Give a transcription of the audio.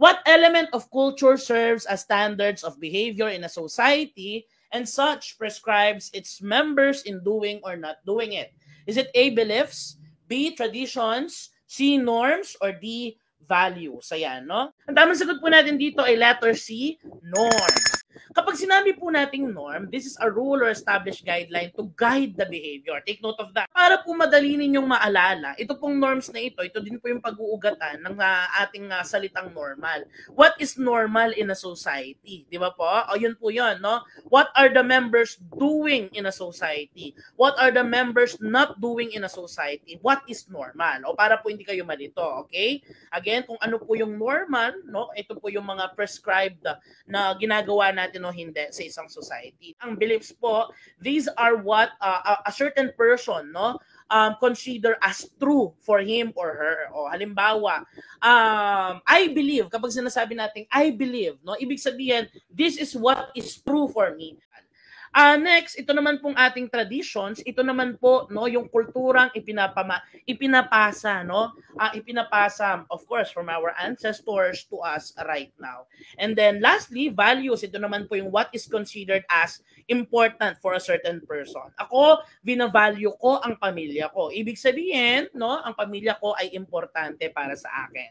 What element of culture serves as standards of behavior in a society and such prescribes its members in doing or not doing it? Is it A, beliefs, B, traditions, C, norms, or D, values? Ayan, no? Ang tamang sagot po natin dito ay letter C, norms. Kapag sinabi po nating norm, this is a rule or established guideline to guide the behavior. Take note of that. Para po madali ninyong maalala, ito pong norms na ito din po yung pag-uugatan ng ating salitang normal. What is normal in a society? Di ba po? O yun po yun, no? What are the members doing in a society? What are the members not doing in a society? What is normal? O para po hindi kayo malito, okay? Again, kung ano po yung normal, no? Ito po yung mga prescribed na ginagawa natin o hindi sa isang society. Ang beliefs po, these are what a certain person, no, consider as true for him or her. O halimbawa, I believe, kapag sinasabi natin I believe, no, ibig sabihin this is what is true for me. Next, ito naman pong ating traditions, ito naman po, no, yung kulturang ipinapasa, no? Ipinapasa, of course, from our ancestors to us right now. And then lastly, values, ito naman po yung what is considered as important for a certain person. Ako, binavalue ko ang pamilya ko. Ibig sabihin, no, ang pamilya ko ay importante para sa akin.